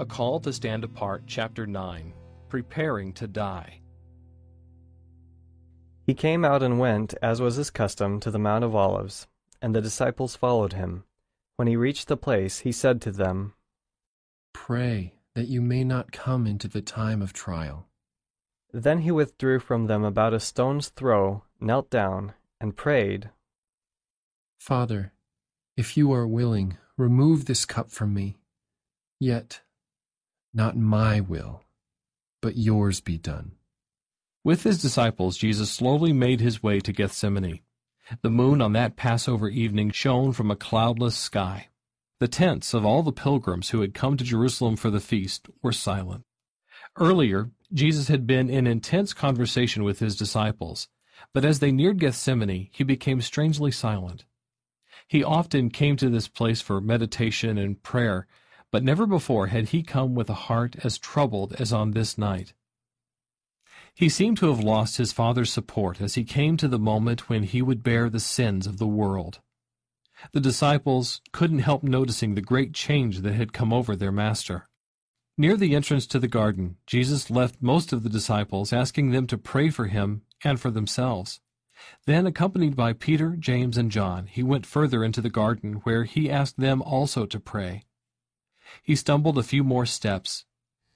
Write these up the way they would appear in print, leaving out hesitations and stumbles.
A Call to Stand Apart, Chapter 9, Preparing to Die. He came out and went, as was his custom, to the Mount of Olives, and the disciples followed him. When he reached the place, he said to them, "Pray that you may not come into the time of trial." Then he withdrew from them about a stone's throw, knelt down, and prayed, "Father, if you are willing, remove this cup from me. Yet, not my will, but yours be done." With his disciples, Jesus slowly made his way to Gethsemane. The moon on that Passover evening shone from a cloudless sky. The tents of all the pilgrims who had come to Jerusalem for the feast were silent. Earlier, Jesus had been in intense conversation with his disciples, but as they neared Gethsemane, he became strangely silent. He often came to this place for meditation and prayer, but never before had he come with a heart as troubled as on this night. He seemed to have lost his Father's support as he came to the moment when he would bear the sins of the world. The disciples couldn't help noticing the great change that had come over their Master. Near the entrance to the garden, Jesus left most of the disciples, asking them to pray for him and for themselves. Then, accompanied by Peter, James, and John, he went further into the garden, where he asked them also to pray. He stumbled a few more steps,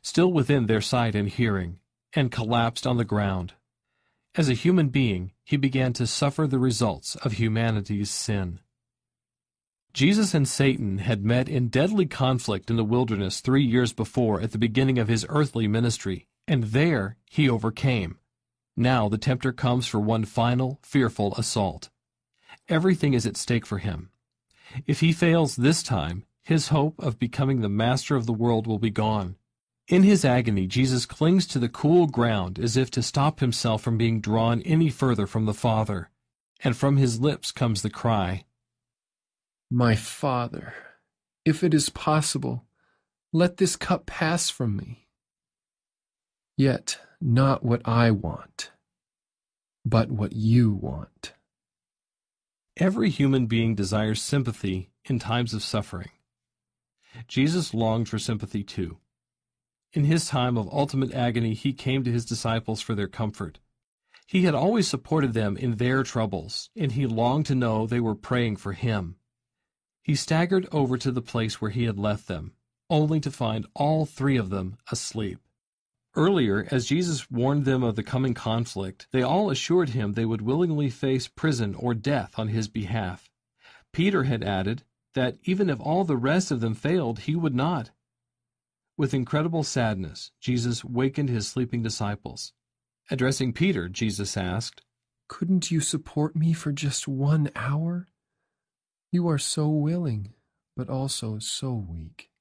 still within their sight and hearing, and collapsed on the ground. As a human being, he began to suffer the results of humanity's sin. Jesus and Satan had met in deadly conflict in the wilderness 3 years before at the beginning of his earthly ministry, and there he overcame. Now the tempter comes for one final, fearful assault. Everything is at stake for him. If he fails this time, his hope of becoming the master of the world will be gone. In his agony, Jesus clings to the cool ground as if to stop himself from being drawn any further from the Father, and from his lips comes the cry, "My Father, if it is possible, let this cup pass from me. Yet not what I want, but what you want." Every human being desires sympathy in times of suffering. Jesus longed for sympathy too. In his time of ultimate agony, he came to his disciples for their comfort. He had always supported them in their troubles, and he longed to know they were praying for him. He staggered over to the place where he had left them, only to find all 3 of them asleep. Earlier, as Jesus warned them of the coming conflict, they all assured him they would willingly face prison or death on his behalf. Peter had added that even if all the rest of them failed, he would not. With incredible sadness, Jesus wakened his sleeping disciples. Addressing Peter, Jesus asked, "Couldn't you support me for just 1 hour? You are so willing, but also so weak."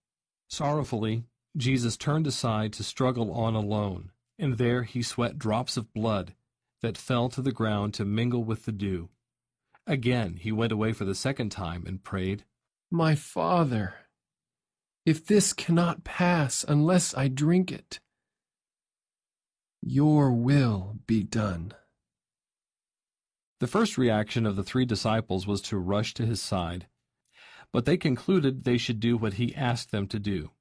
Sorrowfully, Jesus turned aside to struggle on alone, and there he sweat drops of blood that fell to the ground to mingle with the dew. Again he went away for the second time and prayed, "My Father, if this cannot pass unless I drink it, your will be done." The first reaction of the 3 disciples was to rush to his side, but they concluded they should do what he asked them to do.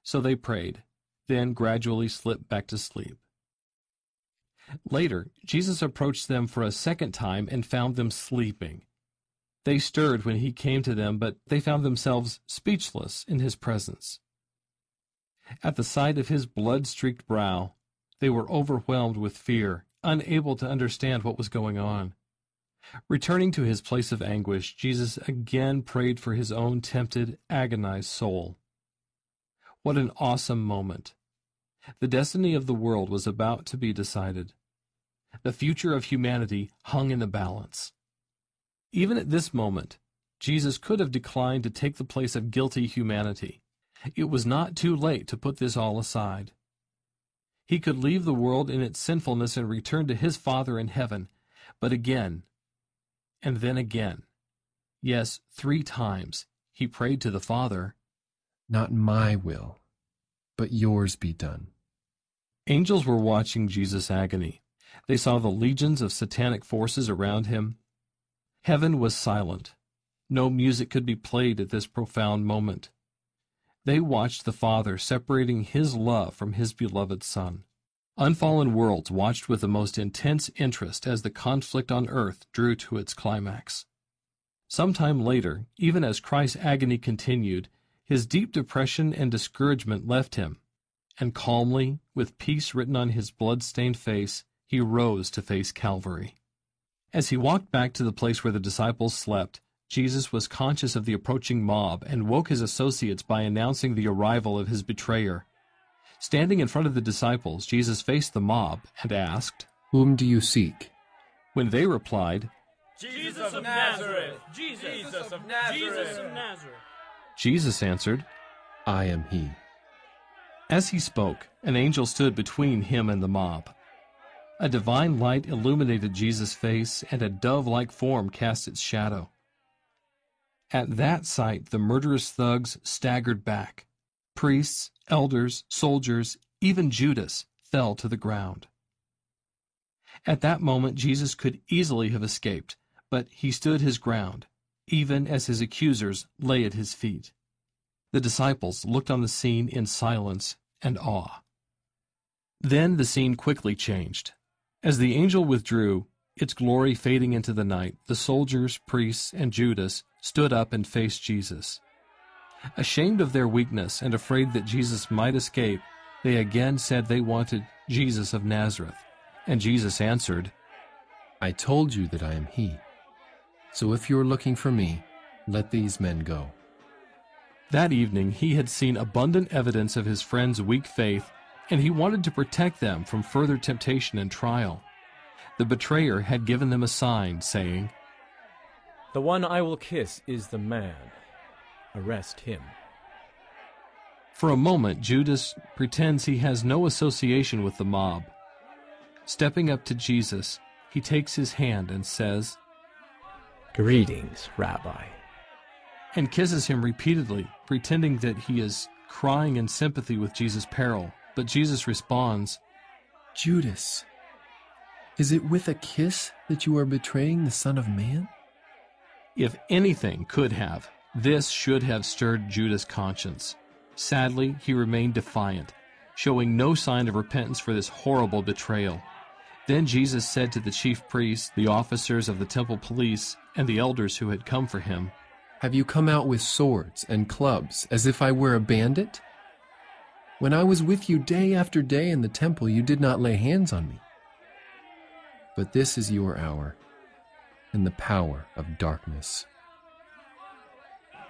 So they prayed, then gradually slipped back to sleep. Later, Jesus approached them for a second time and found them sleeping. They stirred when he came to them, but they found themselves speechless in his presence. At the sight of his blood-streaked brow, they were overwhelmed with fear, unable to understand what was going on. Returning to his place of anguish, Jesus again prayed for his own tempted, agonized soul. What an awesome moment! The destiny of the world was about to be decided. The future of humanity hung in the balance. Even at this moment, Jesus could have declined to take the place of guilty humanity. It was not too late to put this all aside. He could leave the world in its sinfulness and return to his Father in heaven, but again, and then again, yes, 3 times, he prayed to the Father, "Not my will, but yours be done." Angels were watching Jesus' agony. They saw the legions of satanic forces around him. Heaven was silent. No music could be played at this profound moment. They watched the Father separating his love from his beloved Son. Unfallen worlds watched with the most intense interest as the conflict on earth drew to its climax. Sometime later, even as Christ's agony continued, his deep depression and discouragement left him, and calmly, with peace written on his blood-stained face, he rose to face Calvary. As he walked back to the place where the disciples slept, Jesus was conscious of the approaching mob and woke his associates by announcing the arrival of his betrayer. Standing in front of the disciples, Jesus faced the mob and asked, "Whom do you seek?" When they replied, Jesus of Nazareth! Jesus of Nazareth! Jesus of Nazareth! Jesus answered, "I am he." As he spoke, an angel stood between him and the mob. A divine light illuminated Jesus' face, and a dove-like form cast its shadow. At that sight, the murderous thugs staggered back. Priests, elders, soldiers, even Judas fell to the ground. At that moment, Jesus could easily have escaped, but he stood his ground, even as his accusers lay at his feet. The disciples looked on the scene in silence and awe. Then the scene quickly changed. As the angel withdrew, its glory fading into the night, the soldiers, priests, and Judas stood up and faced Jesus. Ashamed of their weakness and afraid that Jesus might escape, they again said they wanted Jesus of Nazareth. And Jesus answered, "I told you that I am he. So if you are looking for me, let these men go." That evening he had seen abundant evidence of his friends' weak faith, and he wanted to protect them from further temptation and trial. The betrayer had given them a sign, saying, "The one I will kiss is the man. Arrest him." For a moment, Judas pretends he has no association with the mob. Stepping up to Jesus, he takes his hand and says, "Greetings, Rabbi," and kisses him repeatedly, pretending that he is crying in sympathy with Jesus' peril. But Jesus responds, "Judas, is it with a kiss that you are betraying the Son of Man?" If anything could have, this should have stirred Judas' conscience. Sadly, he remained defiant, showing no sign of repentance for this horrible betrayal. Then Jesus said to the chief priests, the officers of the temple police, and the elders who had come for him, "Have you come out with swords and clubs as if I were a bandit? When I was with you day after day in the temple, you did not lay hands on me. But this is your hour and the power of darkness."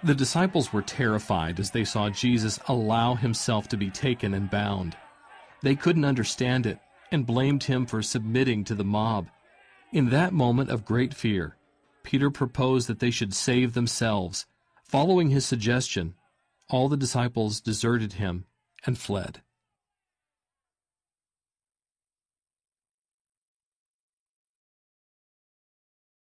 The disciples were terrified as they saw Jesus allow himself to be taken and bound. They couldn't understand it and blamed him for submitting to the mob. In that moment of great fear, Peter proposed that they should save themselves. Following his suggestion, all the disciples deserted him and fled.